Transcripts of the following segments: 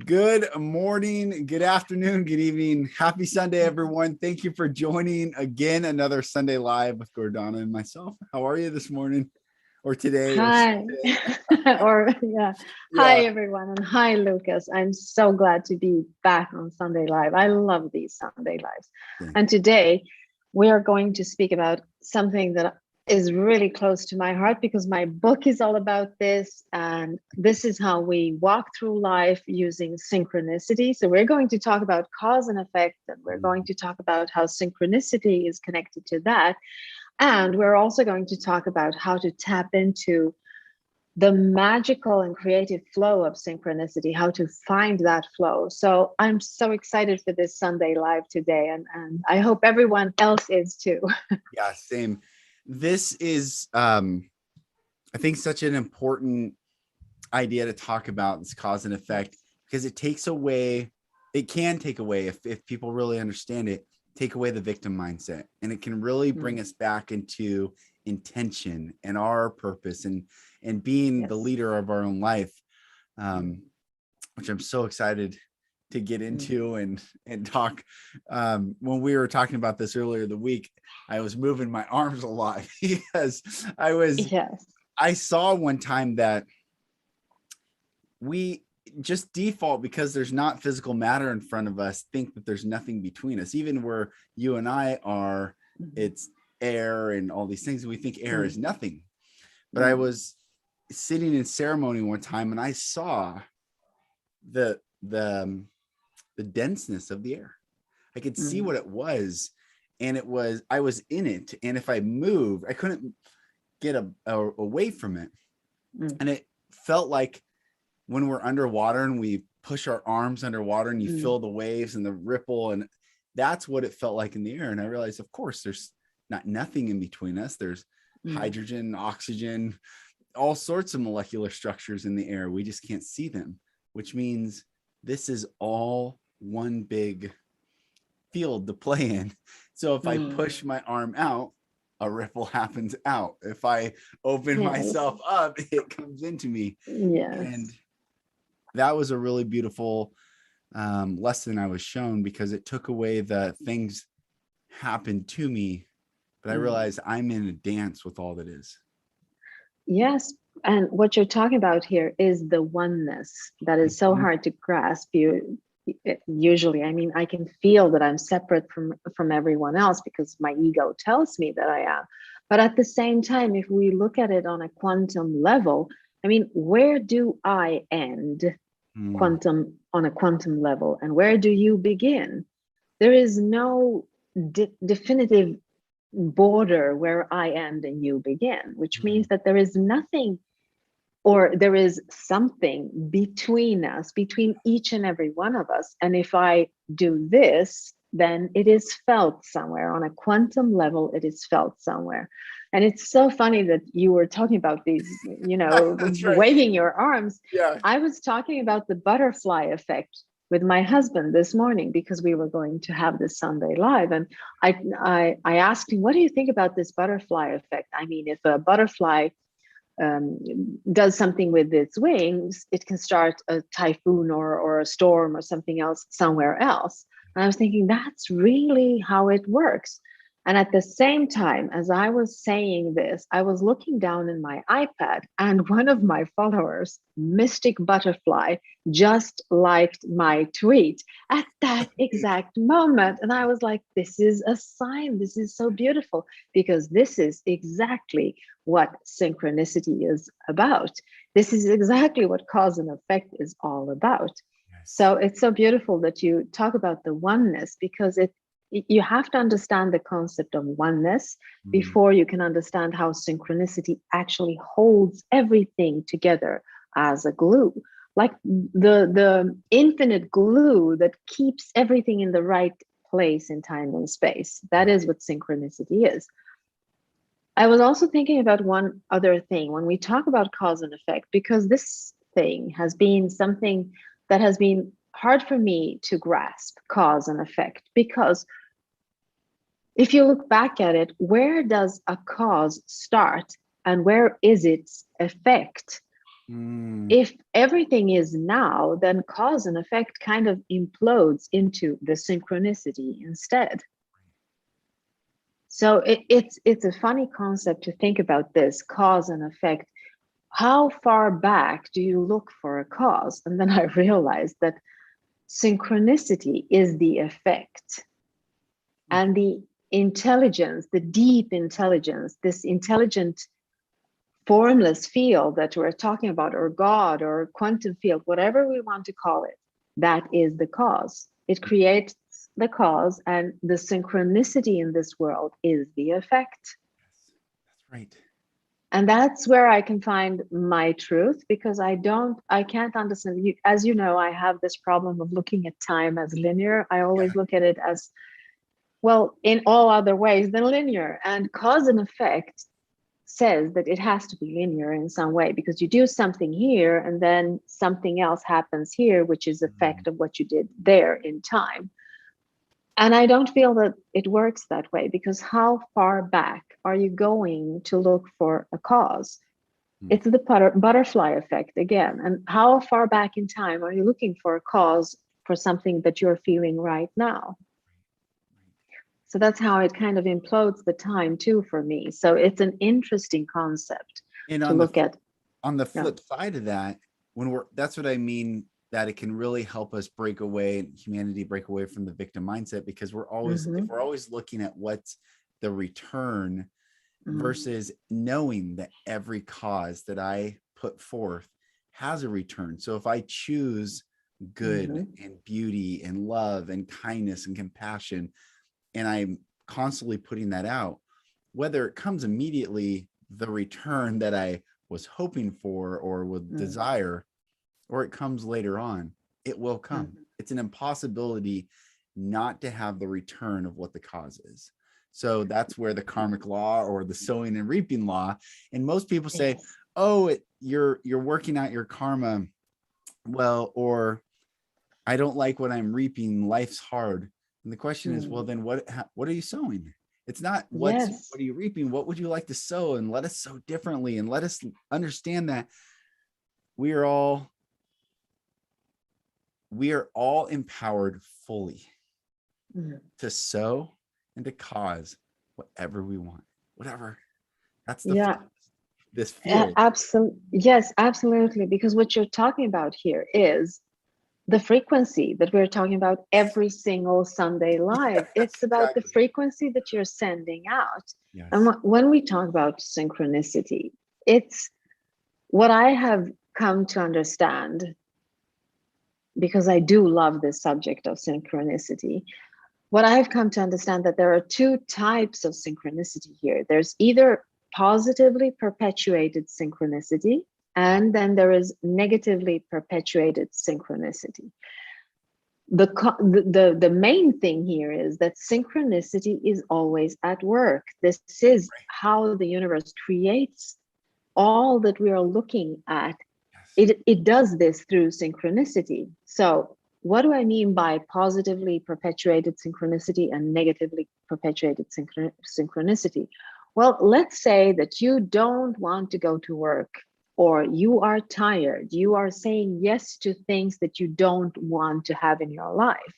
Good morning, good afternoon, good evening. Happy Sunday, everyone. Thank you for joining again another Sunday Live with Gordana and myself. How are you this morning or today or Hi. Or yeah. Hi yeah. everyone, and hi Lucas. I'm so glad to be back on Sunday Live. I love these Sunday Lives. And today we are going to speak about something that is really close to my heart because my book is all about this, and this is how we walk through life using synchronicity. So we're going to talk about cause and effect, and we're going to talk about how synchronicity is connected to that. And we're also going to talk about how to tap into the magical and creative flow of synchronicity, how to find that flow. So I'm so excited for this Sunday Live today, and I hope everyone else is too. Yeah, same. This is I think such an important idea to talk about, this cause and effect, because it can take away, if people really understand it, take away the victim mindset, and it can really bring us back into intention and our purpose and being the leader of our own life, which I'm so excited to get into and talk. When we were talking about this earlier the week, I was moving my arms a lot because I saw one time that we just default, because there's not physical matter in front of us, think that there's nothing between us. Even where you and I are, it's air and all these things. We think air is nothing. But I was sitting in ceremony one time and I saw the denseness of the air. I could see what it was, and I was in it. And if I moved, I couldn't get away from it. And it felt like when we're underwater and we push our arms underwater and you feel the waves and the ripple, and that's what it felt like in the air. And I realized, of course, there's nothing in between us. There's hydrogen, oxygen, all sorts of molecular structures in the air. We just can't see them, which means this is all one big field to play in. So if I push my arm out, a ripple happens out. If I open myself up, it comes into me. And that was a really beautiful lesson I was shown, because it took away the things happened to me, but I realized I'm in a dance with all that is. Yes. And what you're talking about here is the oneness that is so hard to grasp. Usually, I mean, I can feel that I'm separate from everyone else because my ego tells me that I am. But at the same time, if we look at it on a quantum level, I mean, where do I end on a quantum level, and where do you begin? There is no definitive border where I end and you begin, which means that there is nothing, or there is something between us, between each and every one of us. And if I do this, then it is felt somewhere on a quantum level. It is felt somewhere. And it's so funny that you were talking about these, waving your arms. I was talking about the butterfly effect with my husband this morning, because we were going to have this Sunday Live. And I asked him, what do you think about this butterfly effect? I mean, if a butterfly does something with its wings, it can start a typhoon or a storm or something else somewhere else. And I was thinking, that's really how it works. And at the same time, as I was saying this, I was looking down in my iPad, and one of my followers, Mystic Butterfly, just liked my tweet at that exact moment. And I was like, this is a sign. This is so beautiful, because this is exactly what synchronicity is about. This is exactly what cause and effect is all about. So it's so beautiful that you talk about the oneness, because you have to understand the concept of oneness before you can understand how synchronicity actually holds everything together as a glue, like the infinite glue that keeps everything in the right place in time and space. That is what synchronicity is. I was also thinking about one other thing when we talk about cause and effect, because this thing has been something that has been hard for me to grasp, cause and effect, because if you look back at it, where does a cause start and where is its effect? If everything is now, then cause and effect kind of implodes into the synchronicity instead. So it's a funny concept to think about this cause and effect. How far back do you look for a cause? And then I realized that synchronicity is the effect, and the intelligence, the deep intelligence, this intelligent formless field that we're talking about, or God, or quantum field, whatever we want to call it, that is the cause. It creates the cause, and the synchronicity in this world is the effect. Yes, that's right. And that's where I can find my truth, because I can't understand you. As you know, I have this problem of looking at time as linear. I always look at it as, well, in all other ways than linear. And cause and effect says that it has to be linear in some way, because you do something here and then something else happens here, which is effect of what you did there in time. And I don't feel that it works that way, because how far back are you going to look for a cause? It's the butterfly effect again. And how far back in time are you looking for a cause for something that you're feeling right now? So that's how it kind of implodes the time too for me. So it's an interesting concept to look at. On the flip side of that, that's what I mean, that it can really help us break away, humanity break away from the victim mindset, because we're always, if we're always looking at what's the return versus knowing that every cause that I put forth has a return. So if I choose good and beauty and love and kindness and compassion, and I'm constantly putting that out, whether it comes immediately, the return that I was hoping for or would desire, or it comes later on, it will come. It's an impossibility not to have the return of what the cause is. So that's where the karmic law, or the sowing and reaping law, and most people say, oh, you're working out your karma. Well, or I don't like what I'm reaping. Life's hard. And the question is, well, then what are you sowing? It's not what are you reaping? What would you like to sow? And let us sow differently, and let us understand that we are all empowered fully to sow and to cause whatever we want, whatever. That's this field. Absolutely. Yes, absolutely. Because what you're talking about here is the frequency that we're talking about every single Sunday live. It's about the frequency that you're sending out. And when we talk about synchronicity, it's what I have come to understand, because I do love this subject of synchronicity. What I've come to understand, that there are two types of synchronicity here. There's either positively perpetuated synchronicity, and then there is negatively perpetuated synchronicity. The main thing here is that synchronicity is always at work. This is how the universe creates all that we are looking at. It does this through synchronicity. So what do I mean by positively perpetuated synchronicity and negatively perpetuated synchronicity? Well, let's say that you don't want to go to work, or you are tired. You are saying yes to things that you don't want to have in your life,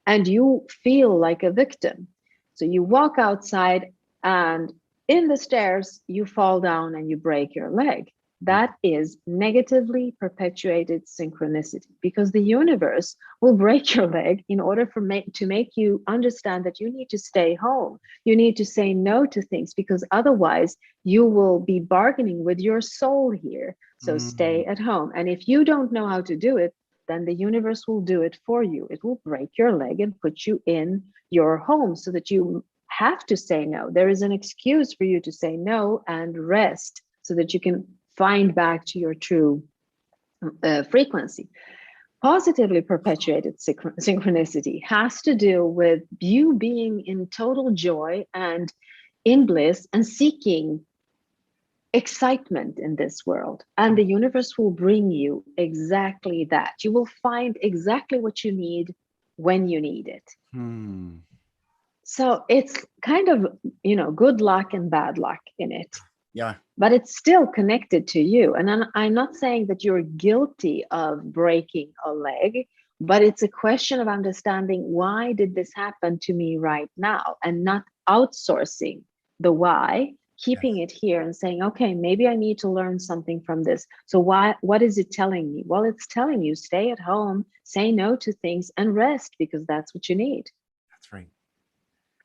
and you feel like a victim. So you walk outside, and in the stairs, you fall down and you break your leg. That is negatively perpetuated synchronicity, because the universe will break your leg in order to make you understand that you need to stay home. You need to say no to things, because otherwise you will be bargaining with your soul here. So stay at home. And if you don't know how to do it, then the universe will do it for you. It will break your leg and put you in your home, so that you have to say no. There is an excuse for you to say no and rest, so that you can find back to your true frequency. Positively perpetuated synchronicity has to do with you being in total joy and in bliss and seeking excitement in this world. And the universe will bring you exactly that. You will find exactly what you need when you need it. So it's kind of, good luck and bad luck in it. Yeah. but it's still connected to you. And I'm not saying that you're guilty of breaking a leg, but it's a question of understanding, why did this happen to me right now, and not outsourcing the why, keeping Yes. it here and saying, okay, maybe I need to learn something from this. So what is it telling me? Well, it's telling you, stay at home, say no to things, and rest, because that's what you need. That's right.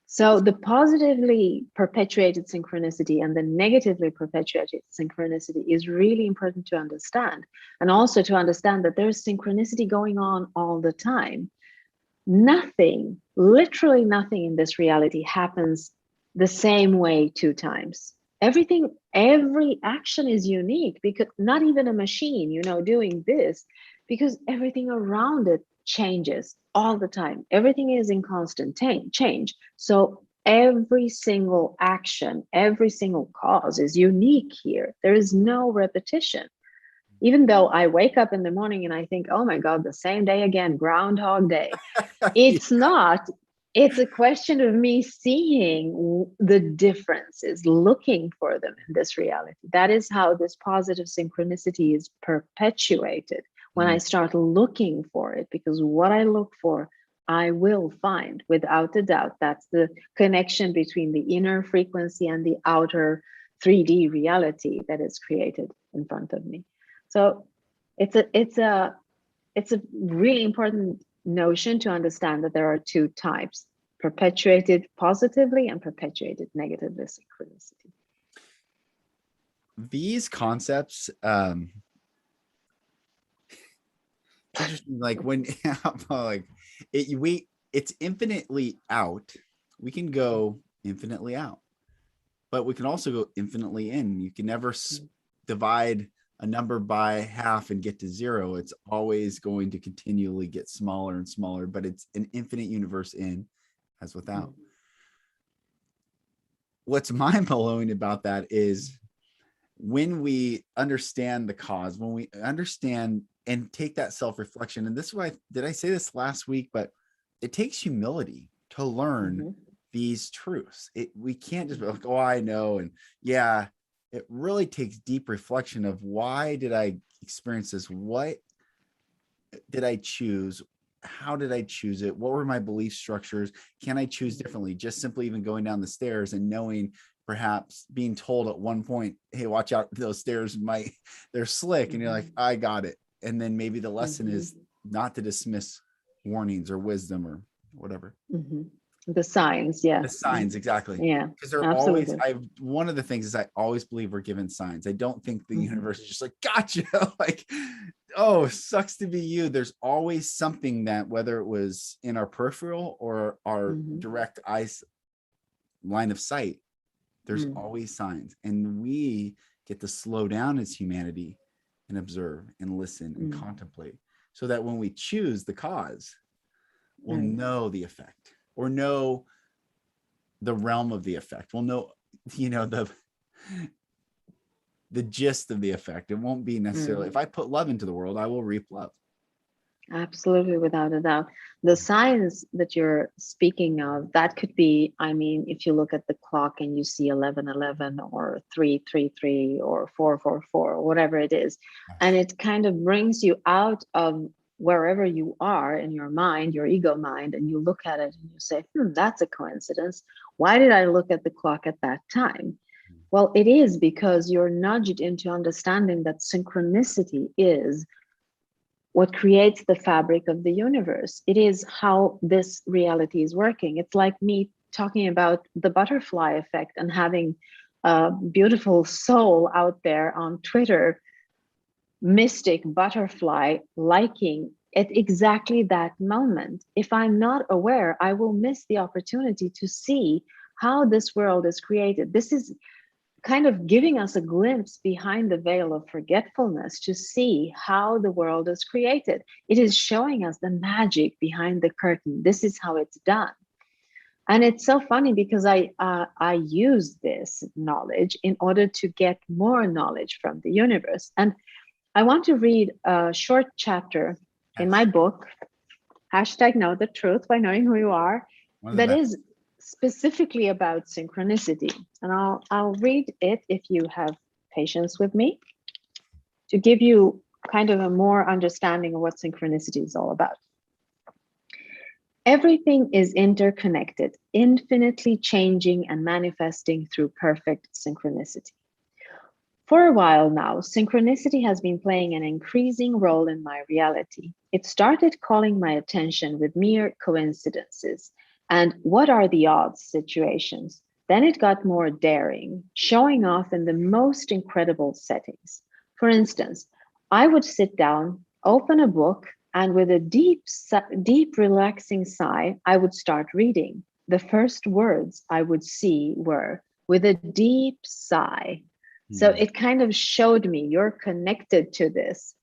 So the positively perpetuated synchronicity and the negatively perpetuated synchronicity is really important to understand. And also to understand that there's synchronicity going on all the time. Nothing, literally nothing in this reality happens the same way 2 times. Everything, every action is unique, because not even a machine, doing this, because everything around it changes all the time. Everything is in constant change. So every single action, every single cause is unique here. There is no repetition. Even though I wake up in the morning and I think, oh my God, the same day again, Groundhog Day. It's not. It's a question of me seeing the differences, looking for them in this reality. That is how this positive synchronicity is perpetuated, when I start looking for it, because what I look for, I will find without a doubt. That's the connection between the inner frequency and the outer 3D reality that is created in front of me. So it's a really important notion to understand that there are 2 types: perpetuated positively and perpetuated negatively synchronicity. These concepts, interesting, like when like it's infinitely out. We can go infinitely out, but we can also go infinitely in. You can never divide a number by half and get to 0. It's always going to continually get smaller and smaller, but it's an infinite universe in as without. What's mind-blowing about that is when we understand the cause, when we understand and take that self-reflection, and this is why, did I say this last week, but it takes humility to learn these truths. We can't just be like, oh, I know. And yeah, it really takes deep reflection of, why did I experience this? What did I choose? How did I choose it? What were my belief structures? Can I choose differently? Just simply even going down the stairs and knowing, perhaps being told at one point, hey, watch out, those stairs they're slick. And you're like, I got it. And then maybe the lesson is not to dismiss warnings or wisdom or whatever. The signs, yeah. The signs, exactly. Yeah, because they're absolutely. always, one of the things is, I always believe we're given signs. I don't think the universe is just like, gotcha, like, oh, sucks to be you. There's always something that, whether it was in our peripheral or our direct eyes line of sight, there's always signs. And we get to slow down as humanity and observe and listen and contemplate, so that when we choose the cause, we'll know the effect, or know the realm of the effect. We'll know, the gist of the effect. It won't be necessarily, if I put love into the world, I will reap love. Absolutely, without a doubt. The signs that you're speaking of, that could be, I mean, if you look at the clock and you see 11:11 or 3:33 or 4:44 or whatever it is, and it kind of brings you out of wherever you are in your mind, your ego mind, and you look at it and you say, that's a coincidence. Why did I look at the clock at that time? Well, it is because you're nudged into understanding that synchronicity is what creates the fabric of the universe. It is how this reality is working. It's like me talking about the butterfly effect and having a beautiful soul out there on Twitter, mystic butterfly, liking at exactly that moment. If I'm not aware, I will miss the opportunity to see how this world is created. This is kind of giving us a glimpse behind the veil of forgetfulness to see how the world is created. It is showing us the magic behind the curtain. This is how it's done. And it's so funny because I use this knowledge in order to get more knowledge from the universe. And I want to read a short chapter in my book, #Know the Truth by Knowing Who You Are, that is specifically about synchronicity, and I'll read it if you have patience with me, to give you kind of a more understanding of what synchronicity is all about. Everything is interconnected, infinitely changing and manifesting through perfect synchronicity. For a while now, synchronicity has been playing an increasing role in my reality. It started calling my attention with mere coincidences and what are the odds situations. Then it got more daring, showing off in the most incredible settings. For instance, I would sit down, open a book, and with a deep, relaxing sigh, I would start reading. The first words I would see were, with a deep sigh. So it kind of showed me you're connected to this.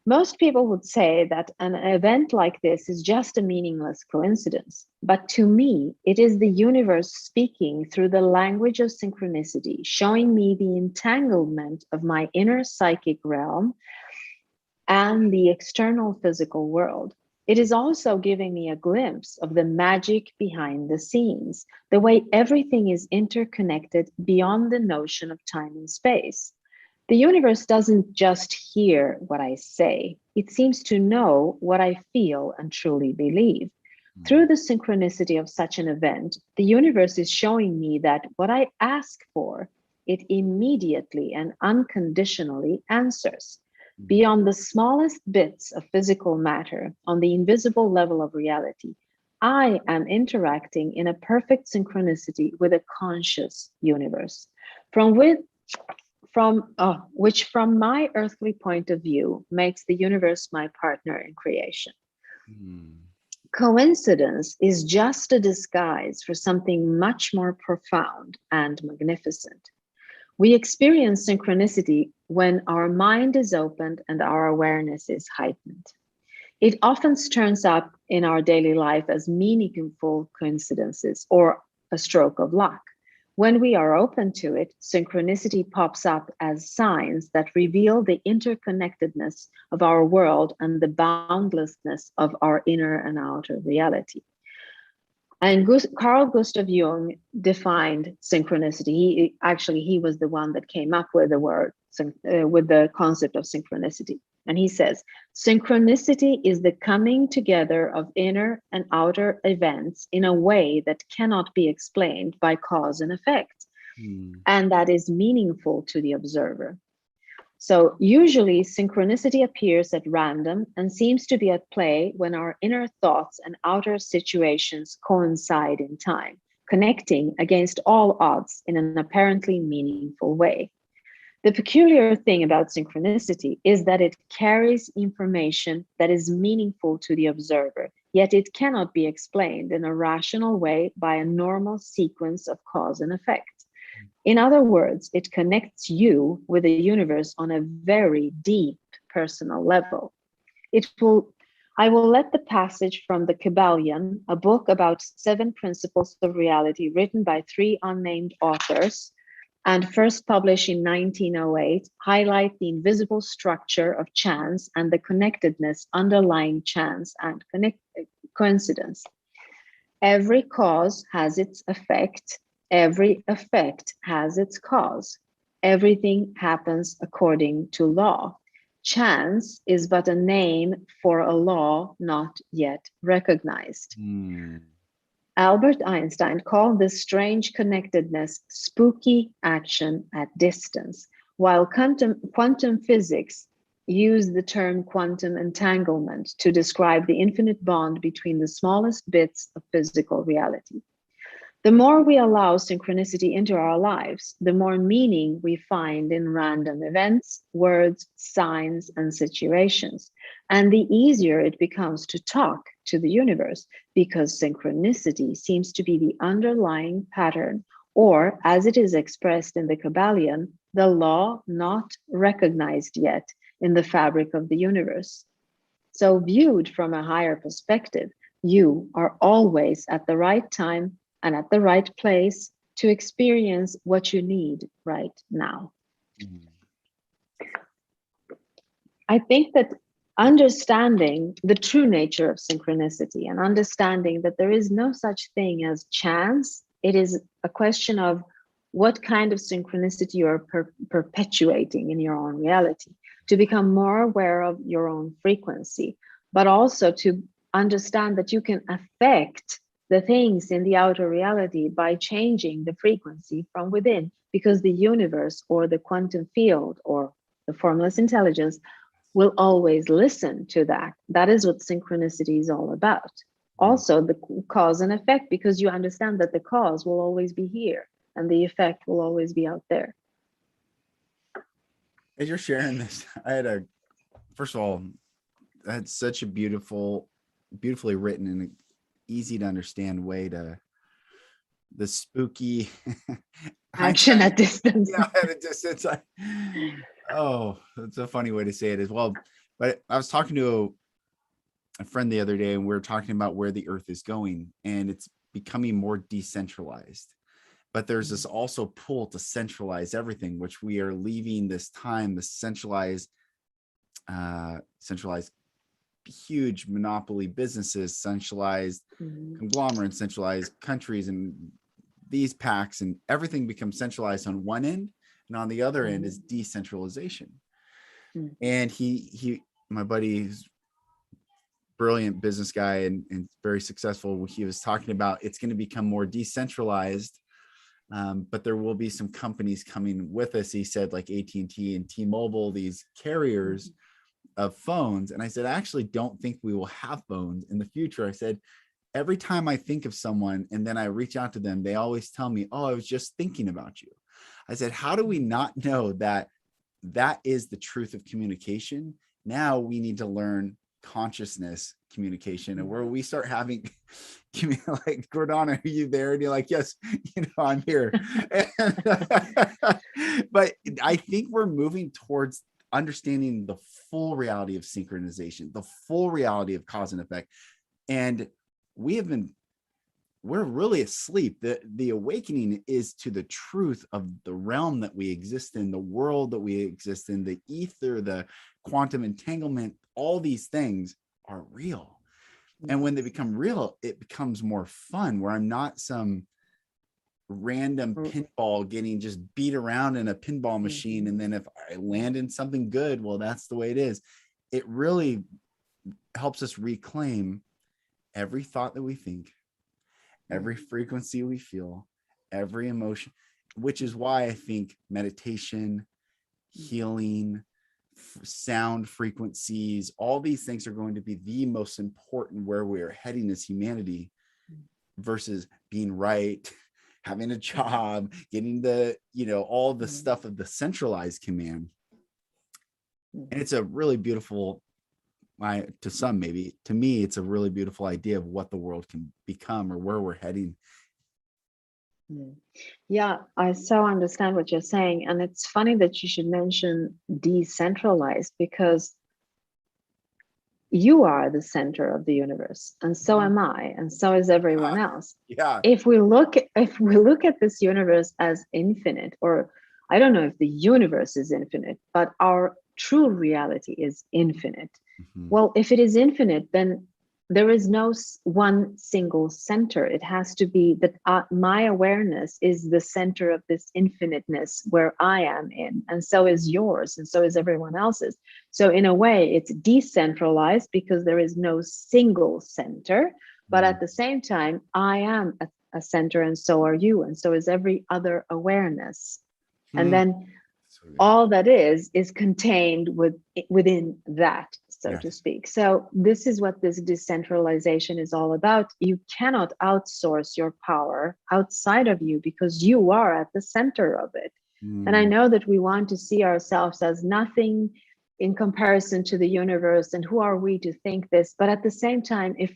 Most people would say that an event like this is just a meaningless coincidence. But to me, it is the universe speaking through the language of synchronicity, showing me the entanglement of my inner psychic realm and the external physical world. It is also giving me a glimpse of the magic behind the scenes, the way everything is interconnected beyond the notion of time and space. The universe doesn't just hear what I say, it seems to know what I feel and truly believe. Through the synchronicity of such an event, the universe is showing me that what I ask for, it immediately and unconditionally answers. Beyond the smallest bits of physical matter, on the invisible level of reality, I am interacting in a perfect synchronicity with a conscious universe, which from my earthly point of view makes the universe my partner in creation. Coincidence is just a disguise for something much more profound and magnificent. We experience synchronicity when our mind is opened and our awareness is heightened. It often turns up in our daily life as meaningful coincidences or a stroke of luck. When we are open to it, synchronicity pops up as signs that reveal the interconnectedness of our world and the boundlessness of our inner and outer reality. And Carl Gustav Jung defined synchronicity. He was the one that came up with with the concept of synchronicity. And he says, synchronicity is the coming together of inner and outer events in a way that cannot be explained by cause and effect, and that is meaningful to the observer. So usually synchronicity appears at random and seems to be at play when our inner thoughts and outer situations coincide in time, connecting against all odds in an apparently meaningful way. The peculiar thing about synchronicity is that it carries information that is meaningful to the observer, yet it cannot be explained in a rational way by a normal sequence of cause and effect. In other words, it connects you with the universe on a very deep personal level. I will let the passage from the Kabbalion, a book about 7 principles of reality written by 3 unnamed authors and first published in 1908, highlight the invisible structure of chance and the connectedness underlying chance and coincidence. Every cause has its effect. Every effect has its cause. Everything happens according to law. Chance is but a name for a law not yet recognized. Albert Einstein called this strange connectedness spooky action at distance, while quantum physics used the term quantum entanglement to describe the infinite bond between the smallest bits of physical reality. The more we allow synchronicity into our lives, the more meaning we find in random events, words, signs, and situations. And the easier it becomes to talk to the universe, because synchronicity seems to be the underlying pattern, or as it is expressed in the Kabbalion, the law not recognized yet in the fabric of the universe. So viewed from a higher perspective, you are always at the right time and at the right place to experience what you need right now. I think that understanding the true nature of synchronicity and understanding that there is no such thing as chance. It is a question of what kind of synchronicity you are perpetuating in your own reality, to become more aware of your own frequency, but also to understand that you can affect the things in the outer reality by changing the frequency from within, because the universe or the quantum field or the formless intelligence will always listen to that. That is what synchronicity is all about. Also, the cause and effect, because you understand that the cause will always be here and the effect will always be out there. As you're sharing this, first of all, that's such a beautifully written and easy to understand way to the spooky action at distance. Yeah, at a distance. Oh, that's a funny way to say it as well. But I was talking to a friend the other day, and we were talking about where the earth is going, and it's becoming more decentralized. But there's this also pull to centralize everything, which we are leaving this time, the centralized huge monopoly businesses, centralized conglomerates, centralized countries, and these packs, and everything becomes centralized on one end, and on the other end is decentralization. And he my buddy, who's brilliant business guy and very successful, he was talking about it's going to become more decentralized, but there will be some companies coming with us, he said, like AT&T and T-Mobile, these carriers of phones. And I said, I actually don't think we will have phones in the future. I said, every time I think of someone and then I reach out to them, they always tell me, oh, I was just thinking about you. I said, how do we not know that that is the truth of communication? Now we need to learn consciousness communication, and where we start having like, Gordana, are you there? And you're like, yes, I'm here. But I think we're moving towards understanding the full reality of synchronization, the full reality of cause and effect. And we're really asleep. The awakening is to the truth of the realm that we exist in, the world that we exist in, the ether, the quantum entanglement. All these things are real. And when they become real, it becomes more fun, where I'm not some random pinball getting just beat around in a pinball machine. And then if I land in something good, well, that's the way it is. It really helps us reclaim every thought that we think, every frequency we feel, every emotion, which is why I think meditation, healing, sound frequencies, all these things are going to be the most important where we are heading as humanity, versus being right, having a job, getting the, all the stuff of the centralized command. And it's a really beautiful, to some, maybe to me, it's a really beautiful idea of what the world can become or where we're heading. Yeah, I so understand what you're saying. And it's funny that you should mention decentralized, because you are the center of the universe, and so am I, and so is everyone else. Yeah. If we look at this universe as infinite, or I don't know if the universe is infinite, but our true reality is infinite. Well, if it is infinite, then there is no one single center. It has to be that my awareness is the center of this infiniteness where I am in, and so is yours, and so is everyone else's. So in a way, it's decentralized because there is no single center, but at the same time, I am a center, and so are you, and so is every other awareness. And then all that is contained within that, so to speak. So this is what this decentralization is all about. You cannot outsource your power outside of you, because you are at the center of it. And I know that we want to see ourselves as nothing in comparison to the universe, and who are we to think this? But at the same time, if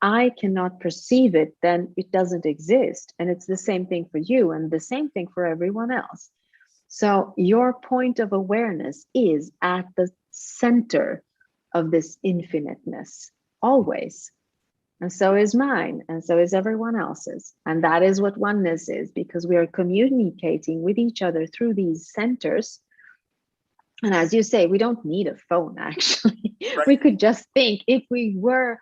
I cannot perceive it, then it doesn't exist. And it's the same thing for you, and the same thing for everyone else. So your point of awareness is at the center of this infiniteness, always. And so is mine, and so is everyone else's. And that is what oneness is, because we are communicating with each other through these centers. And as you say, we don't need a phone, actually. Right. We could just think, if we were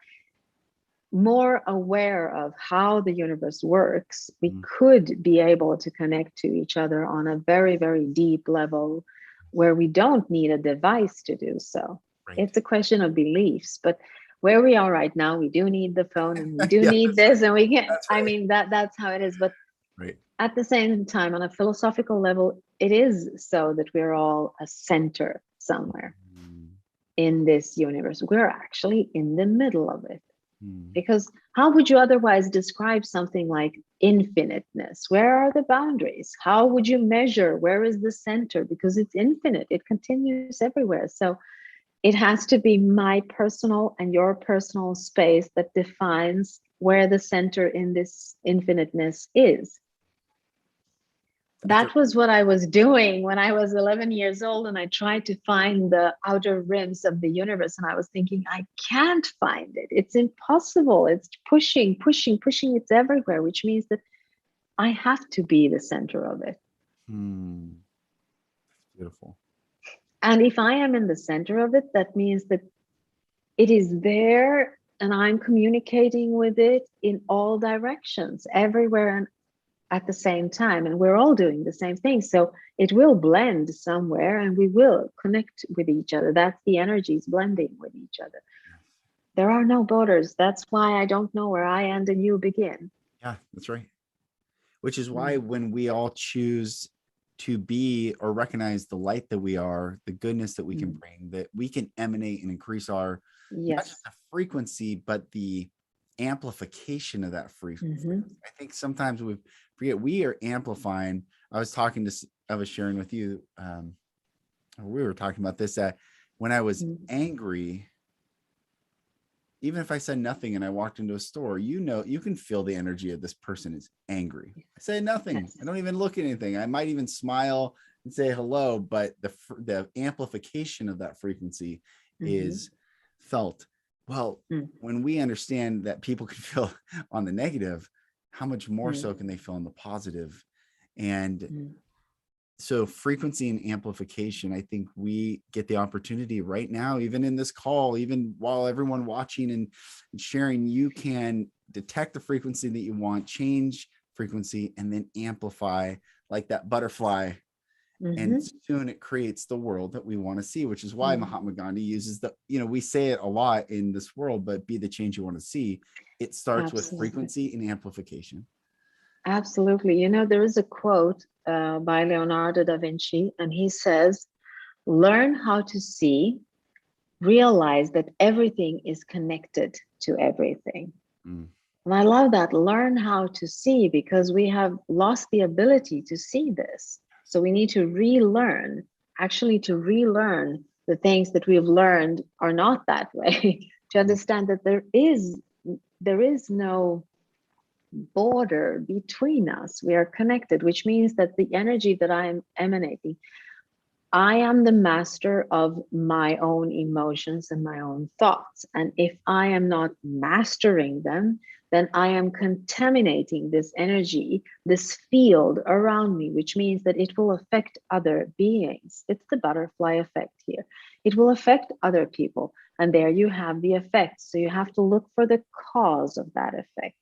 more aware of how the universe works, we could be able to connect to each other on a very, very deep level where we don't need a device to do so. Right. It's a question of beliefs. But where we are right now, we do need the phone, and we do Yeah, need this, and we can, that's I right. mean, that's how it is. But Right. at the same time, on a philosophical level, it is so that we're all a center somewhere in this universe. We're actually in the middle of it. Because how would you otherwise describe something like infiniteness? Where are the boundaries? How would you measure where is the center? Because it's infinite, it continues everywhere. So it has to be my personal and your personal space that defines where the center in this infiniteness is. That was what I was doing when I was 11 years old, and I tried to find the outer rims of the universe, and I was thinking, I can't find it. It's impossible. It's pushing, pushing, pushing. It's everywhere, which means that I have to be the center of it. Beautiful. And if I am in the center of it, that means that it is there and I'm communicating with it in all directions, everywhere and at the same time, and we're all doing the same thing. So it will blend somewhere and we will connect with each other. That's the energies blending with each other. There are no borders. That's why I don't know where I end and you begin. Yeah, that's right. Which is why when we all choose to be or recognize the light that we are, the goodness that we can bring, that we can emanate and increase our not just the frequency, but the amplification of that frequency. I think sometimes we forget we are amplifying. I was sharing with you, we were talking about this, that when I was angry, even if I said nothing and I walked into a store, you can feel the energy of this person is angry. I say nothing. I don't even look at anything. I might even smile and say hello, but the amplification of that frequency is felt. Well, when we understand that people can feel on the negative, how much more so can they feel on the positive? And so frequency and amplification, I think we get the opportunity right now, even in this call, even while everyone watching and sharing, you can detect the frequency that you want, change frequency, and then amplify like that butterfly. And soon it creates the world that we want to see, which is why Mahatma Gandhi uses we say it a lot in this world, but be the change you want to see. It starts with frequency and amplification. Absolutely. There is a quote by Leonardo da Vinci, and he says, learn how to see, realize that everything is connected to everything. And I love that. Learn how to see, because we have lost the ability to see this. So we need to relearn, to relearn the things that we've learned are not that way, to understand that there is no border between us. We are connected, which means that the energy that I am emanating, I am the master of my own emotions and my own thoughts. And if I am not mastering them, then I am contaminating this energy, this field around me, which means that it will affect other beings. It's the butterfly effect here. It will affect other people. And there you have the effect. So you have to look for the cause of that effect.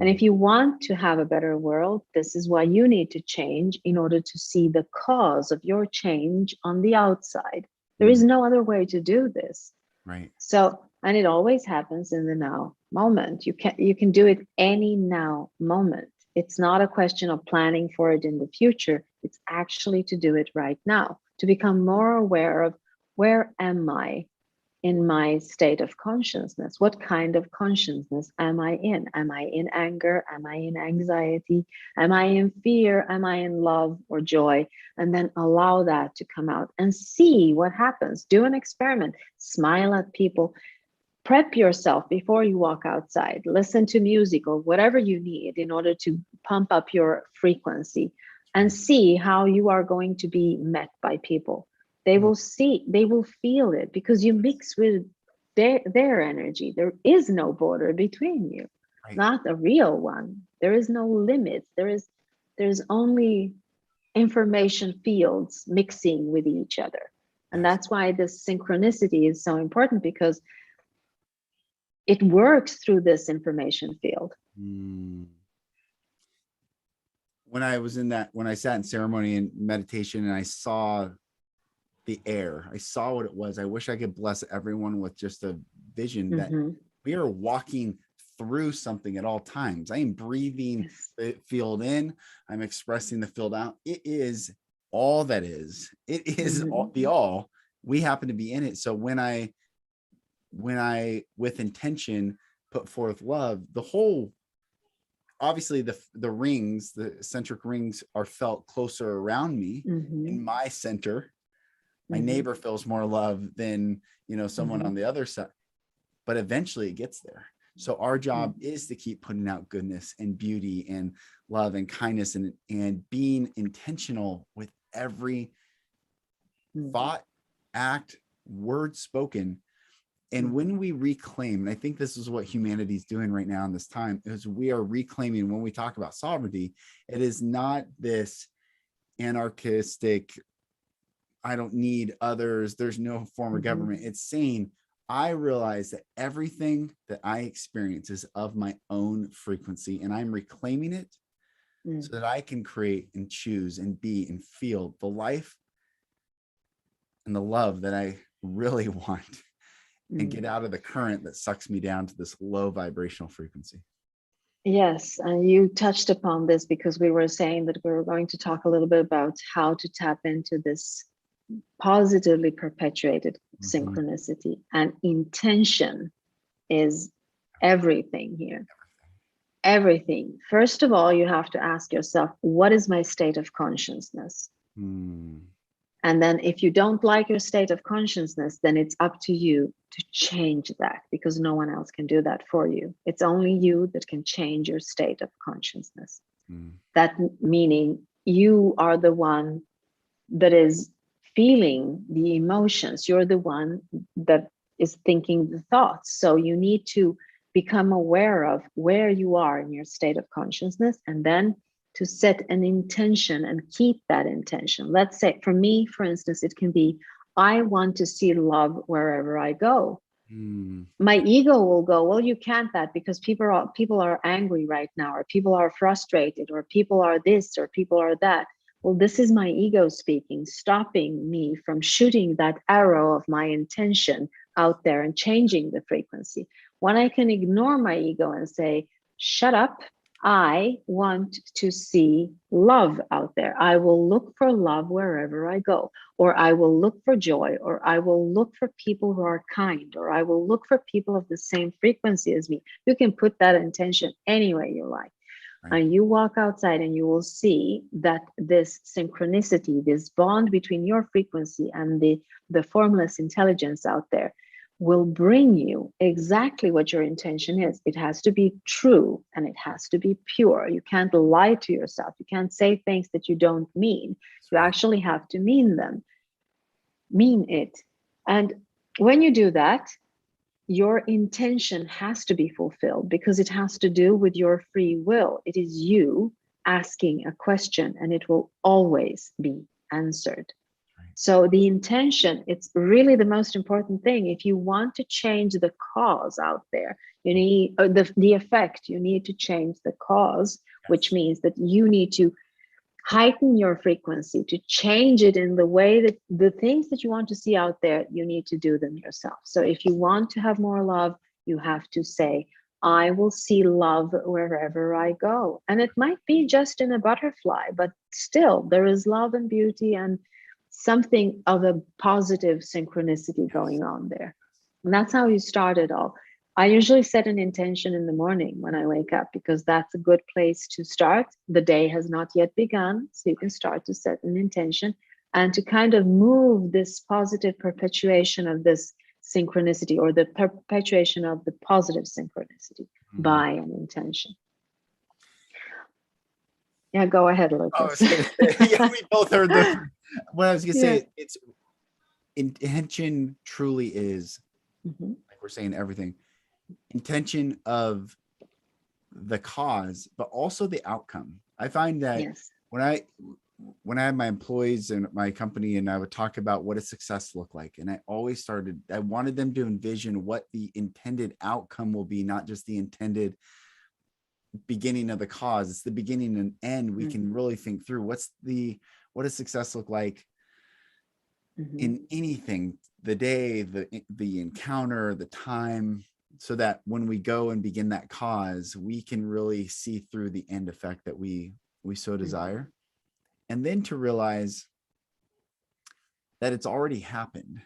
And if you want to have a better world, this is why you need to change in order to see the cause of your change on the outside. There is no other way to do this. Right. So, and it always happens in the now moment. You can do it any now moment. It's not a question of planning for it in the future. It's actually to do it right now, to become more aware of where am I in my state of consciousness? What kind of consciousness am I in? Am I in anger? Am I in anxiety? Am I in fear? Am I in love or joy? And then allow that to come out and see what happens. Do an experiment. Smile at people. Prep yourself before you walk outside. Listen to music or whatever you need in order to pump up your frequency, and see how you are going to be met by people. They will feel it, because you mix with their energy. There is no border between you, not a real one. There is no limits. There's only information fields mixing with each other. And that's why this synchronicity is so important, because it works through this information field. When I was in that, when I sat in ceremony and meditation and I saw the air, I saw what it was. I wish I could bless everyone with just a vision that we are walking through something at all times. I am breathing the field in, I'm expressing the field out. It is all that is. It is all, the all. We happen to be in it. So when I with intention put forth love, the whole, obviously the rings, the centric rings are felt closer around me in my center. My neighbor feels more love than, someone on the other side, but eventually it gets there. So our job is to keep putting out goodness and beauty and love and kindness and being intentional with every thought, act, word spoken. And when we reclaim, and I think this is what humanity is doing right now in this time, is we are reclaiming, when we talk about sovereignty, it is not this anarchistic, I don't need others, there's no form of government. It's saying, I realize that everything that I experience is of my own frequency, and I'm reclaiming it so that I can create and choose and be and feel the life and the love that I really want, and get out of the current that sucks me down to this low vibrational frequency. Yes, and you touched upon this, because we were saying that we were going to talk a little bit about how to tap into this positively perpetuated synchronicity, and intention is everything here. Everything. First of all, you have to ask yourself, what is my state of consciousness? And then if you don't like your state of consciousness, then it's up to you to change that, because no one else can do that for you. It's only you that can change your state of consciousness. That meaning you are the one that is feeling the emotions. You're the one that is thinking the thoughts. So you need to become aware of where you are in your state of consciousness, and then to set an intention and keep that intention. Let's say, for me, for instance, it can be, I want to see love wherever I go. My ego will go, well, you can't that, because people are angry right now, or people are frustrated, or people are this, or people are that. Well, this is my ego speaking, stopping me from shooting that arrow of my intention out there and changing the frequency. When I can ignore my ego and say, shut up, I want to see love out there. I will look for love wherever I go, or I will look for joy, or I will look for people who are kind, or I will look for people of the same frequency as me. You can put that intention any way you like. And you walk outside and you will see that this synchronicity, this bond between your frequency and the formless intelligence out there, will bring you exactly what your intention is. It has to be true and it has to be pure. You can't lie to yourself. You can't say things that you don't mean. You actually have to mean them, mean it. And when you do that, your intention has to be fulfilled, because it has to do with your free will. It is you asking a question, and it will always be answered. So the intention, it's really the most important thing. If you want to change the cause out there, you need the effect, you need to change the cause, which means that you need to heighten your frequency, to change it in the way that the things that you want to see out there, you need to do them yourself. So if you want to have more love, you have to say, I will see love wherever I go. And it might be just in a butterfly, but still there is love and beauty and something of a positive synchronicity going on there. And that's how you start it all. I usually set an intention in the morning when I wake up, because that's a good place to start. The day has not yet begun, so you can start to set an intention and to kind of move this positive perpetuation of this synchronicity, or the perpetuation of the positive synchronicity by an intention. Yeah, go ahead, Lucas. Yeah, we both heard what I was gonna say. It's intention truly is, like we're saying, everything. Intention of the cause, but also the outcome. I find that when when I had my employees in my company and I would talk about what does success look like. And I wanted them to envision what the intended outcome will be, not just the intended beginning of the cause. It's the beginning and end. We can really think through what does success look like in anything, the day, the encounter, the time, so that when we go and begin that cause, we can really see through the end effect that we so desire. And then to realize that it's already happened.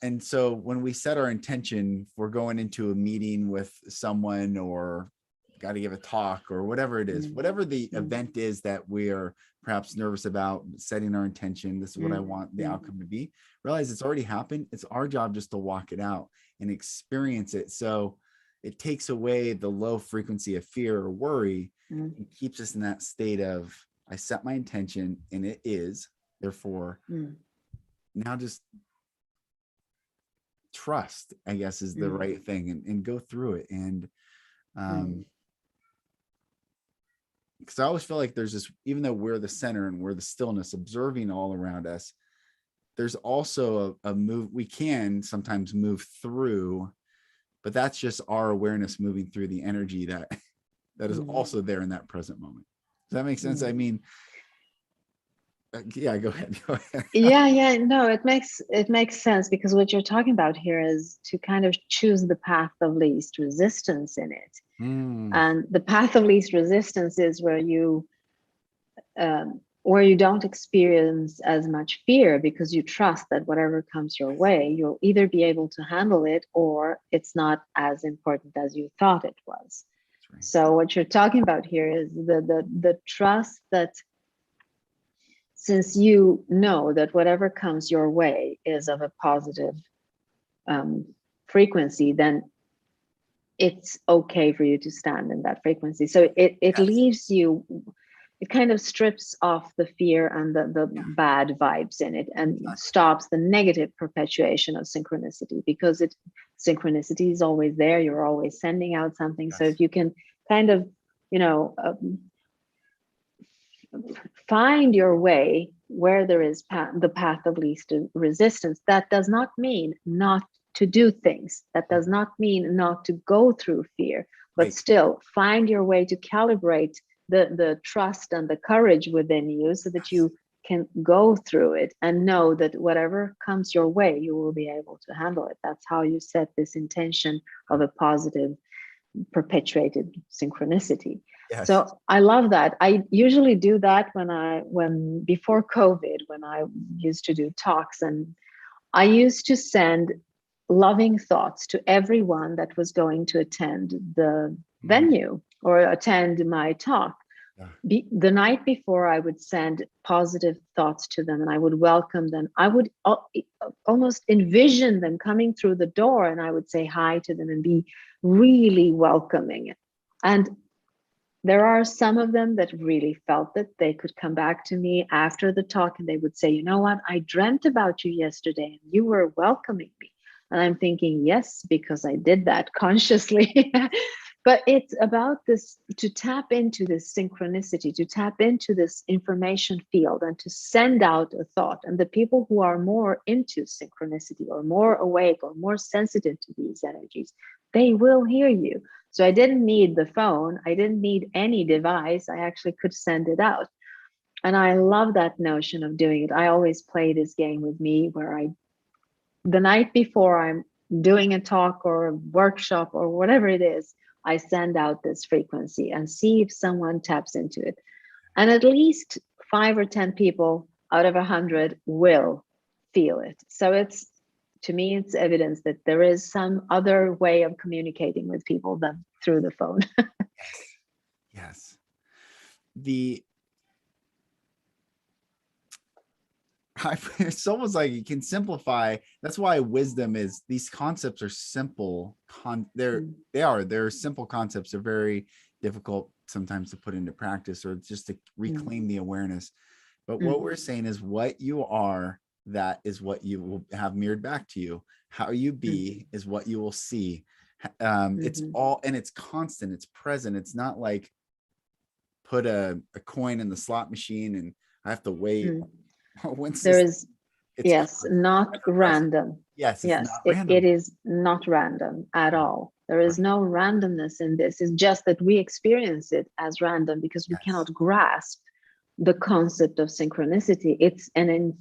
And so when we set our intention for going into a meeting with someone or got to give a talk or whatever it is, whatever the event is that we are perhaps nervous about, setting our intention, this is what I want the outcome to be, realize it's already happened. It's our job just to walk it out and experience it. So it takes away the low frequency of fear or worry and keeps us in that state of, I set my intention and it is, therefore now just trust, I guess, is the right thing, and go through it. And because I always feel like there's this, even though we're the center and we're the stillness observing all around us, there's also a move, we can sometimes move through, but that's just our awareness moving through the energy that is also there in that present moment. Does that make sense? I mean, yeah, go ahead. Yeah, no, it makes sense, because what you're talking about here is to kind of choose the path of least resistance in it. And the path of least resistance is where you don't experience as much fear, because you trust that whatever comes your way, you'll either be able to handle it or it's not as important as you thought it was. Right. So what you're talking about here is the trust that, since you know that whatever comes your way is of a positive frequency, then it's okay for you to stand in that frequency. So it leaves you, it kind of strips off the fear and the bad vibes in it, and stops the negative perpetuation of synchronicity, because synchronicity is always there. You're always sending out something. So if you can kind of, find your way where there is the path of least resistance, that does not mean not to do things. That does not mean not to go through fear, but still find your way to calibrate the trust and the courage within you, so that you can go through it and know that whatever comes your way, you will be able to handle it. That's how you set this intention of a positive perpetuated synchronicity. Yes. So I love that. I usually do that when before COVID, when I used to do talks, and I used to send loving thoughts to everyone that was going to attend the venue or attend my talk. Yeah. The night before, I would send positive thoughts to them and I would welcome them. I would almost envision them coming through the door, and I would say hi to them and be really welcoming. And there are some of them that really felt that they could come back to me after the talk and they would say, you know what, I dreamt about you yesterday and you were welcoming me. And I'm thinking, yes, because I did that consciously. But it's about this, to tap into this synchronicity, to tap into this information field and to send out a thought. And the people who are more into synchronicity or more awake or more sensitive to these energies, they will hear you. So I didn't need the phone. I didn't need any device. I actually could send it out. And I love that notion of doing it. I always play this game with me where the night before I'm doing a talk or a workshop or whatever it is, I send out this frequency and see if someone taps into it. And at least 5 or 10 people out of 100 will feel it. So to me, it's evidence that there is some other way of communicating with people than through the phone. Yes. It's almost like you can simplify. That's why wisdom is, these concepts are simple. They're simple concepts. They're very difficult sometimes to put into practice or just to reclaim the awareness. But what we're saying is, what you are, that is what you will have mirrored back to you. How you be is what you will see. It's all, and it's constant, it's present. It's not like put a coin in the slot machine and I have to wait. When's There this? is, yes, not random. Yes, it's Yes, not random. it is not random at all. There is no randomness in this. It's just that we experience it as random because we cannot grasp the concept of synchronicity. It's an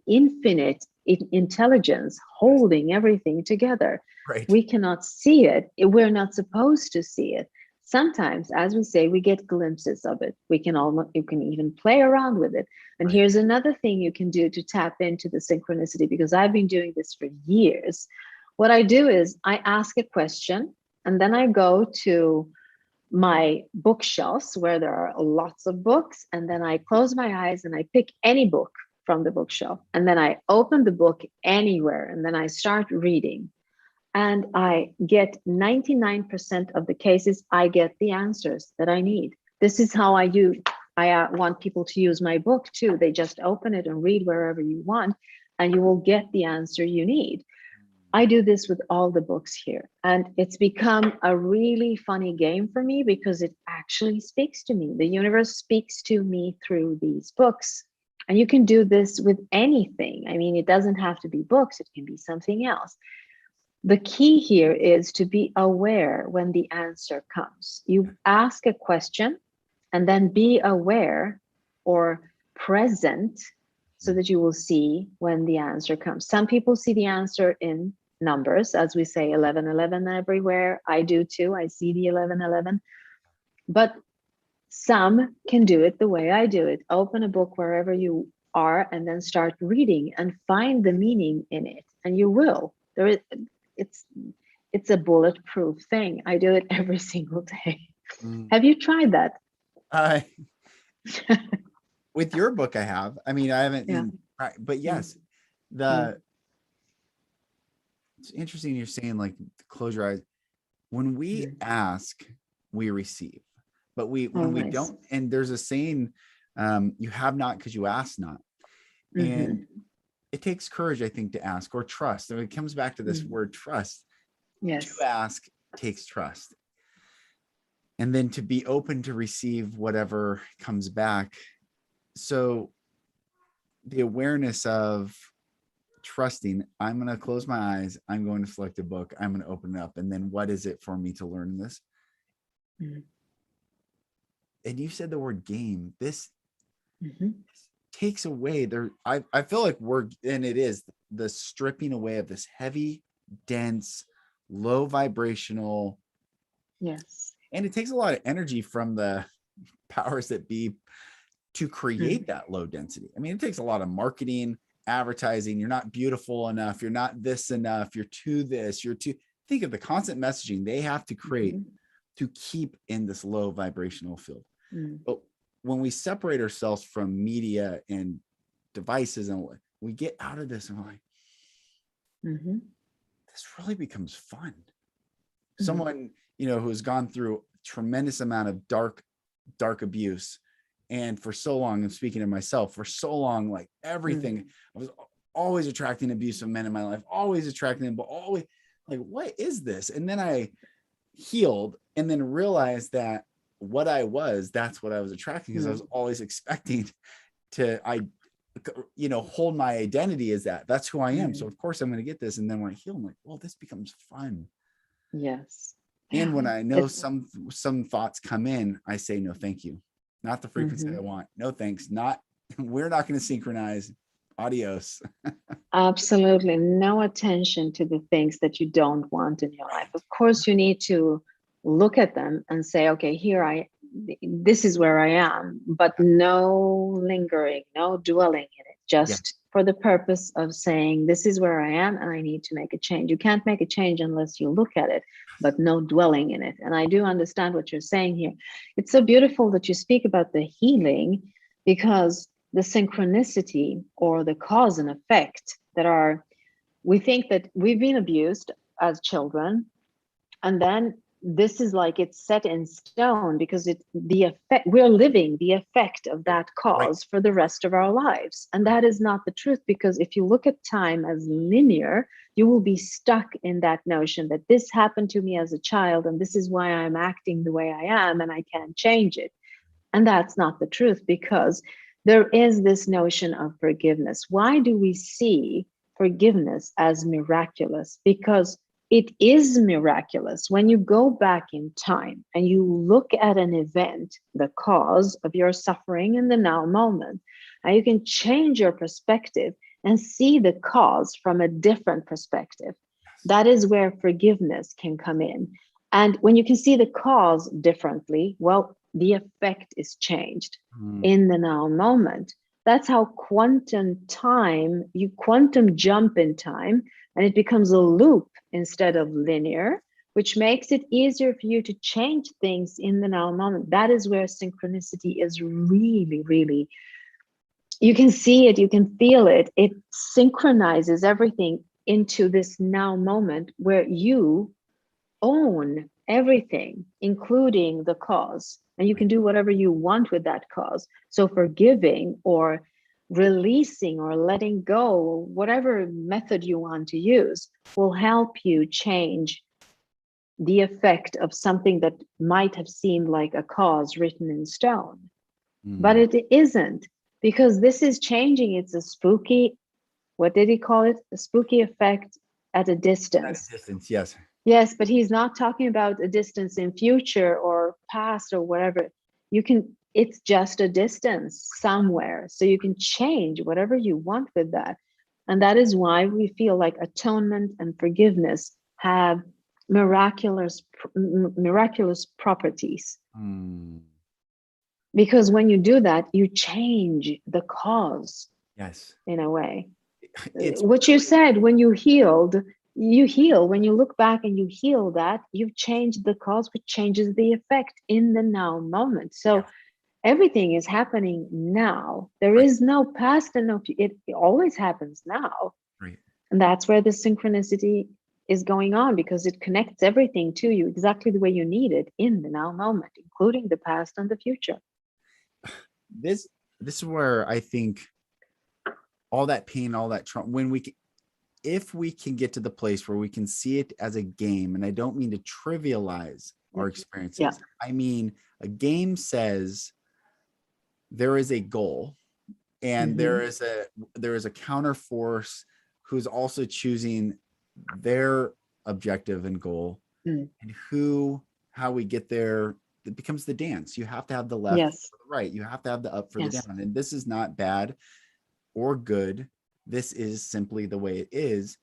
infinite intelligence holding everything together. Right. We cannot see it. We're not supposed to see it. Sometimes, as we say, we get glimpses of it. You can even play around with it. And here's another thing you can do to tap into the synchronicity, because I've been doing this for years. What I do is I ask a question, and then I go to my bookshelves where there are lots of books, and then I close my eyes and I pick any book from the bookshelf, and then I open the book anywhere, and then I start reading. And I get 99% of the cases, I get the answers that I need. This is how I want people to use my book too. They just open it and read wherever you want, and you will get the answer you need. I do this with all the books here, and it's become a really funny game for me because it actually speaks to me. The universe speaks to me through these books. And you can do this with anything. I mean, it doesn't have to be books, it can be something else. The key here is to be aware when the answer comes. You ask a question and then be aware or present so that you will see when the answer comes. Some people see the answer in numbers, as we say 1111 everywhere. I do too. I see the 1111. But some can do it the way I do it. Open a book wherever you are and then start reading and find the meaning in it. And you will. It's a bulletproof thing. I do it every single day. Have you tried that? With your book, I have. I mean, I haven't, but yes, it's interesting you're saying like close your eyes. When we ask, we receive. But when we don't, and there's a saying, you have not because you ask not. And it takes courage, I think, to ask or trust. And it comes back to this word trust. Yes. To ask takes trust. And then to be open to receive whatever comes back. So the awareness of trusting, I'm going to close my eyes. I'm going to select a book. I'm going to open it up. And then what is it for me to learn this? And you said the word game. This takes away there. I feel like it is the stripping away of this heavy, dense, low vibrational. Yes. And it takes a lot of energy from the powers that be to create that low density. I mean, it takes a lot of marketing, advertising. You're not beautiful enough. You're not this enough. You're too this. You're too. Think of the constant messaging they have to create to keep in this low vibrational field. But when we separate ourselves from media and devices and we get out of this and we're like, this really becomes fun. Someone, who's gone through tremendous amount of dark abuse. And for so long, I'm speaking of myself, for so long, like everything, I was always attracting abusive men in my life, always attracting them, but always like, what is this? And then I healed and then realized that what I was, that's what I was attracting, because I was always expecting to, hold my identity as that's who I am. So of course I'm going to get this. And then when I heal, I'm like, well, this becomes fun. Yes. And when I know some thoughts come in, I say, no, thank you. Not the frequency I want. No, thanks. We're not going to synchronize. Adios. Absolutely. No attention to the things that you don't want in your life. Of course, you need to look at them and say, okay, this is where I am, but no lingering, no dwelling in it, just for the purpose of saying, this is where I am and I need to make a change. You can't make a change unless you look at it, but no dwelling in it. And I do understand what you're saying here. It's so beautiful that you speak about the healing, because the synchronicity or the cause and effect we think that we've been abused as children, and then this is like it's set in stone because we're living the effect of that cause for the rest of our lives. And that is not the truth, because if you look at time as linear, you will be stuck in that notion that this happened to me as a child and this is why I'm acting the way I am and I can't change it. And that's not the truth, because there is this notion of forgiveness. Why do we see forgiveness as miraculous? Because it is miraculous. When you go back in time and you look at an event, the cause of your suffering in the now moment, and you can change your perspective and see the cause from a different perspective. That is where forgiveness can come in. And when you can see the cause differently, well, the effect is changed in the now moment. That's how quantum jump in time, and it becomes a loop instead of linear, which makes it easier for you to change things in the now moment. That is where synchronicity is really, really, you can see it, you can feel it. It synchronizes everything into this now moment where you own everything, including the cause, and you can do whatever you want with that cause. So forgiving or releasing or letting go, whatever method you want to use, will help you change the effect of something that might have seemed like a cause written in stone. But it isn't, because this is changing. It's a spooky, what did he call it? A spooky effect at a distance. At a distance, yes. Yes, but he's not talking about a distance in future or past or whatever. It's just a distance somewhere. So you can change whatever you want with that. And that is why we feel like atonement and forgiveness have miraculous properties. Because when you do that, you change the cause. Yes. In a way. It's what you said, when you heal. When you look back and you heal that, you've changed the cause, which changes the effect in the now moment. So everything is happening now. There is no past and no, it always happens now. Right. And that's where the synchronicity is going on, because it connects everything to you exactly the way you need it in the now moment, including the past and the future. This is where I think all that pain, all that trauma, if we can get to the place where we can see it as a game, and I don't mean to trivialize our experiences. Yeah. I mean, a game says there is a goal, and there is a counter force who's also choosing their objective and goal, and how we get there. It becomes the dance. You have to have the left for the right. You have to have the up for the down. And this is not bad or good. This is simply the way it is.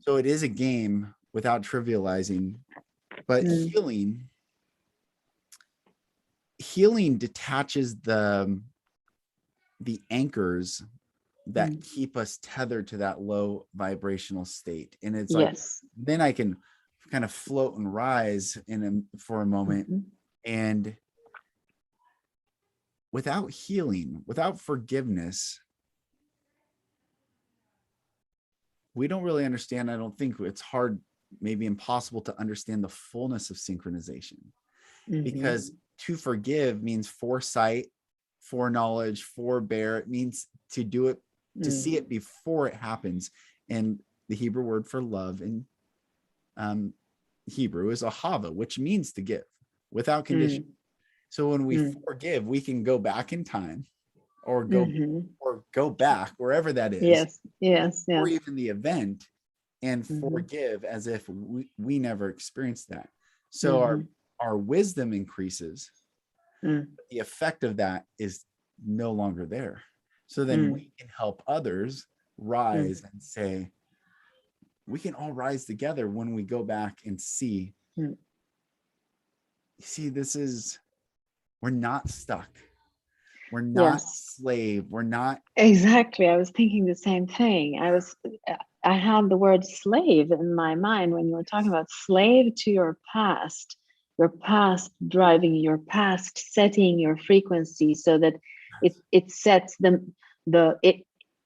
So it is a game without trivializing, but healing detaches the anchors that keep us tethered to that low vibrational state. And it's like, then I can kind of float and rise for a moment. And without healing, without forgiveness, we don't really understand. I don't think it's hard, maybe impossible to understand the fullness of synchronization, because to forgive means foresight, foreknowledge, forbear. It means to do it, to see it before it happens. And the Hebrew word for love in Hebrew is ahava, which means to give without condition. So when we forgive, we can go back in time, or go back wherever that is, or even the event, and forgive as if we never experienced that. So our wisdom increases. The effect of that is no longer there. So then we can help others rise and say, we can all rise together when we go back and see. You see, we're not stuck. We're not slave. We're not. Exactly. I was thinking the same thing. I had the word slave in my mind when you were talking about slave to your past driving your past, setting your frequency so that it sets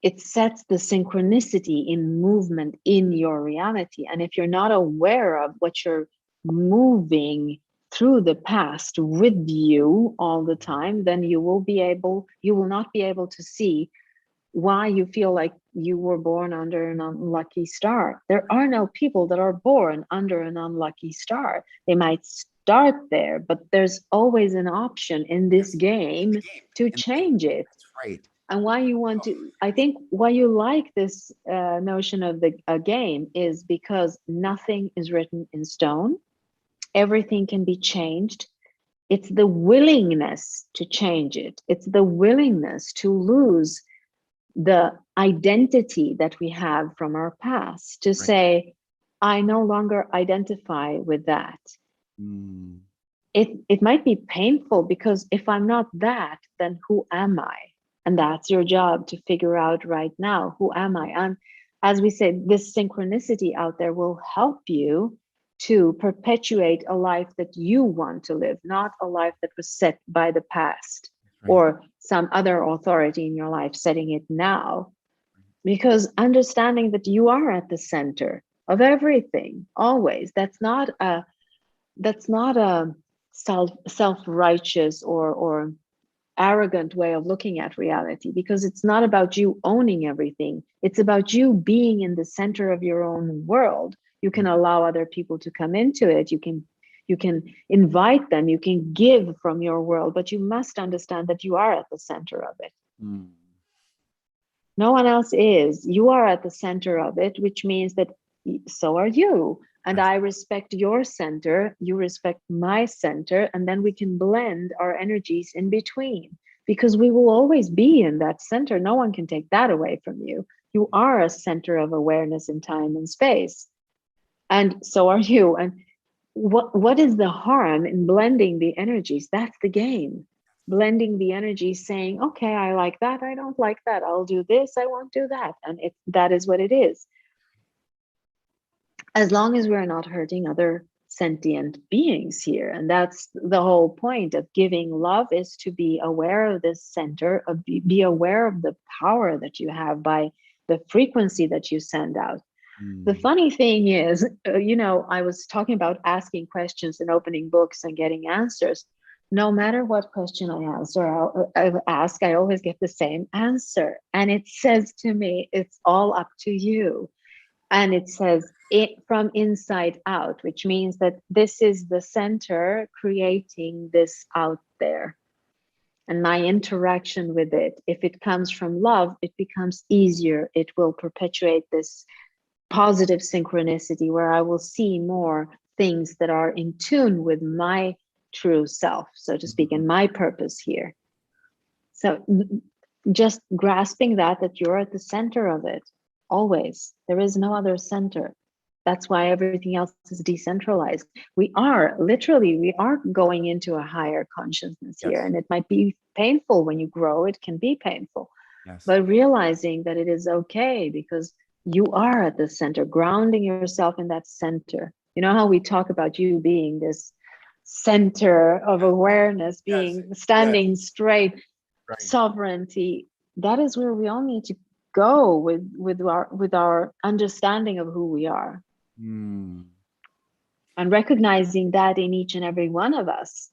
it sets the synchronicity in movement in your reality. And if you're not aware of what you're moving through the past with you all the time, then you will not be able to see why you feel like you were born under an unlucky star. There are no people that are born under an unlucky star. They might start there, but there's always an option in this game to change it. That's right. And why you want to, I think why you like this notion of a game is because nothing is written in stone. Everything can be changed. It's the willingness to change it. It's the willingness to lose the identity that we have from our past, to say, I no longer identify with that. It might be painful, because if I'm not that, then who am I? And that's your job to figure out right now, who am I? And as we said, this synchronicity out there will help you to perpetuate a life that you want to live, not a life that was set by the past or some other authority in your life setting it now. Because understanding that you are at the center of everything, always. That's not a self-righteous or arrogant way of looking at reality, because it's not about you owning everything. It's about you being in the center of your own world. You can allow other people to come into it. You can invite them. You can give from your world, but you must understand that you are at the center of it. No one else is. You are at the center of it, which means that so are you. And I respect your center, you respect my center, and then we can blend our energies in between, because we will always be in that center. No one can take that away from you. You are a center of awareness in time and space. And so are you. And what is the harm in blending the energies? That's the game. Blending the energies, saying, okay, I like that, I don't like that, I'll do this, I won't do that. And that is what it is. As long as we're not hurting other sentient beings here. And that's the whole point of giving love, is to be aware of this center, of be aware of the power that you have by the frequency that you send out. The funny thing is, I was talking about asking questions and opening books and getting answers. No matter what question I ask, I always get the same answer. And it says to me, it's all up to you. And it says it from inside out, which means that this is the center creating this out there. And my interaction with it, if it comes from love, it becomes easier. It will perpetuate this positive synchronicity where I will see more things that are in tune with my true self, so to speak, and my purpose here. So just grasping that you're at the center of it. Always. There is no other center. That's why everything else is decentralized. We are going into a higher consciousness here. And it might be painful when you grow. It can be painful. But realizing that it is okay, because you are at the center, grounding yourself in that center. You know how we talk about you being this center of awareness, standing straight, sovereignty. That is where we all need to go with our understanding of who we are, and recognizing that in each and every one of us.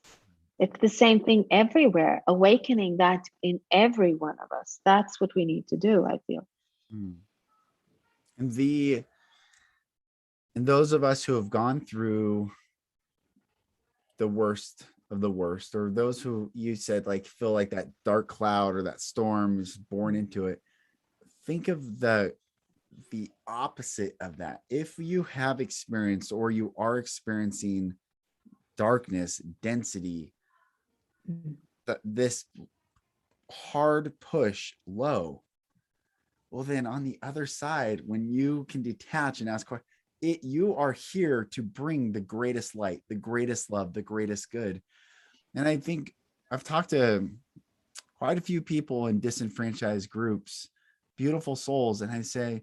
It's the same thing everywhere, awakening that in every one of us. That's what we need to do, I feel. And those of us who have gone through the worst of the worst, or those who you said like feel like that dark cloud or that storm is born into it, think of the opposite of that. If you have experienced, or you are experiencing darkness, density, this hard push low, well, then on the other side, when you can detach and ask, you are here to bring the greatest light, the greatest love, the greatest good. And I think I've talked to quite a few people in disenfranchised groups, beautiful souls, and I say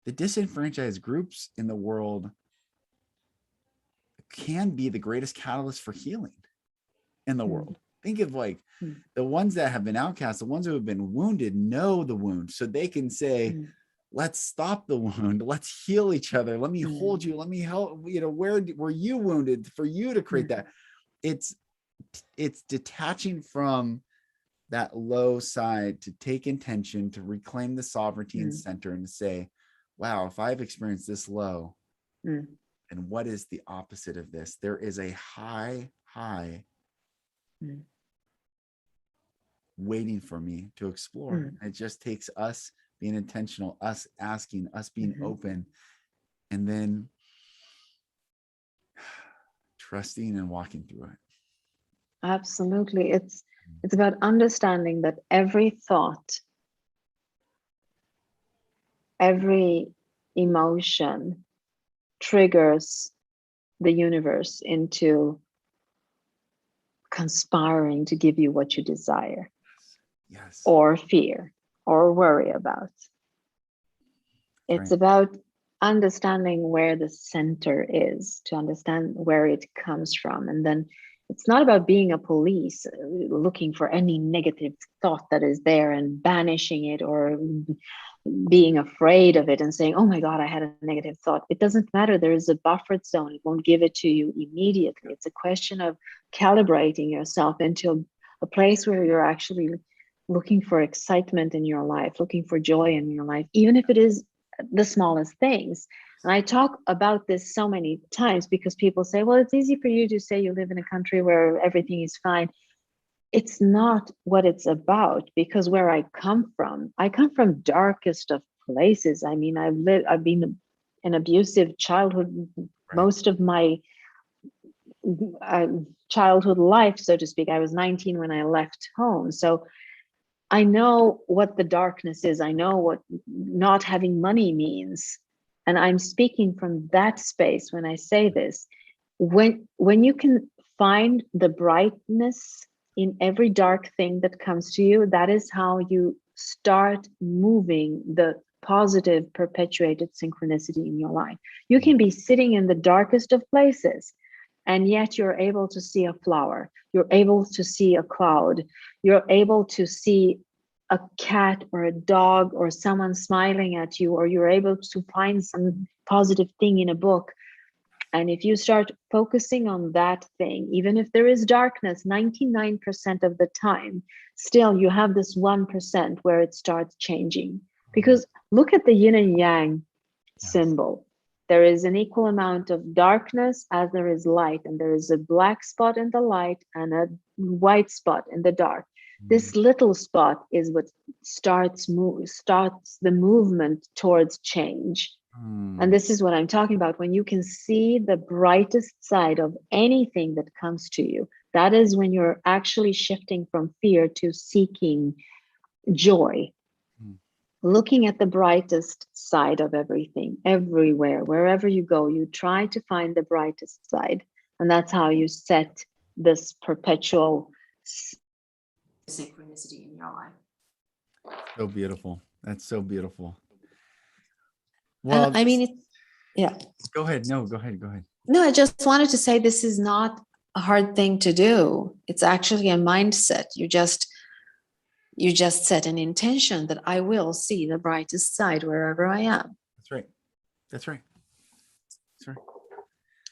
the disenfranchised groups in the world can be the greatest catalyst for healing in the world. Think of like the ones that have been outcast, the ones who have been wounded know the wound, so they can say, let's stop the wound, let's heal each other, let me hold you, let me help, where were you wounded, for you to create that. It's detaching from that low side, to take intention, to reclaim the sovereignty and center, and to say, wow, if I've experienced this low, and what is the opposite of this? There is a high waiting for me to explore. It just takes us being intentional, us asking, us being open, and then trusting and walking through it. Absolutely. It's about understanding that every thought, every emotion triggers the universe into conspiring to give you what you desire. Yes. Or fear or worry about. It's about understanding where the center is, to understand where it comes from. And then it's not about being a police looking for any negative thought that is there and banishing it, or being afraid of it and saying, oh my God, I had a negative thought. It doesn't matter. There is a buffer zone. It won't give it to you immediately. It's a question of calibrating yourself into a place where you're actually looking for excitement in your life, looking for joy in your life, even if it is the smallest things. And I talk about this so many times because people say, well, it's easy for you to say you live in a country where everything is fine. It's not what it's about, because where I come from darkest of places. I mean, I've been an abusive childhood, most of my childhood life, so to speak. I was 19 when I left home. So I know what the darkness is. I know what not having money means. And I'm speaking from that space when I say this. When you can find the brightness in every dark thing that comes to you, that is how you start moving the positive perpetuated synchronicity in your life. You can be sitting in the darkest of places, and yet you're able to see a flower. You're able to see a cloud. You're able to see a cat or a dog or someone smiling at you, or you're able to find some positive thing in a book. And if you start focusing on that thing, even if there is darkness 99% of the time, still you have this 1% where it starts changing. Because look at the yin and yang symbol. There is an equal amount of darkness as there is light, and there is a black spot in the light and a white spot in the dark. This little spot is what starts the movement towards change. And this is what I'm talking about. When you can see the brightest side of anything that comes to you, that is when you're actually shifting from fear to seeking joy. Looking at the brightest side of everything, everywhere, wherever you go, you try to find the brightest side. And that's how you set this perpetual synchronicity in your life. So beautiful. That's so beautiful. Well, and I mean, yeah. Go ahead. No, go ahead. No, I just wanted to say this is not a hard thing to do. It's actually a mindset. You just set an intention that I will see the brightest side wherever I am. That's right.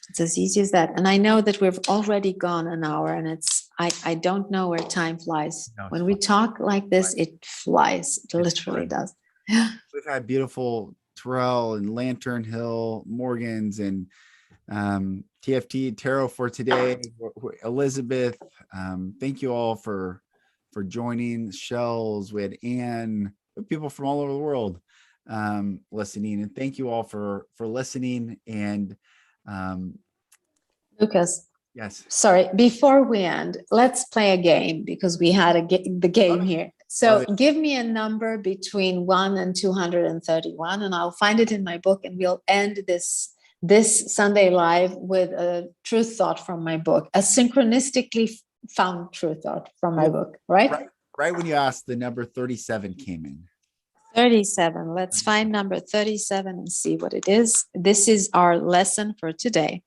It's as easy as that. And I know that we've already gone an hour, and I don't know where time flies. No, when we talk like this, it flies. It literally does. We've had beautiful Terrell and Lantern Hill, Morgan's, and TFT Tarot for today. Elizabeth, thank you all for joining. Shells, we had Anne, people from all over the world listening, and thank you all for listening. And Lucas, yes, sorry, before we end, let's play a game, because we had the game here. So give me a number between 1 and 231, and I'll find it in my book, and we'll end this Sunday live with a truth thought from my book, a synchronistically found truth thought from my book, right? Right when you asked, the number 37 came in. 37. Let's find number 37 and see what it is. This is our lesson for today.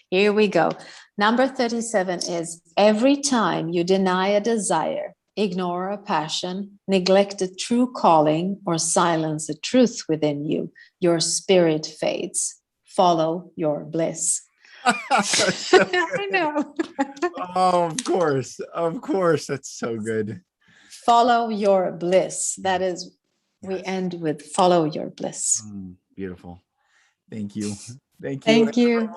Here we go. Number 37 is: every time you deny a desire, ignore a passion, neglect a true calling, or silence a truth within you, your spirit fades. Follow your bliss. I know. Oh, of course, that's so good. Follow your bliss. That is, we end with follow your bliss. Beautiful. Thank you. Thank you.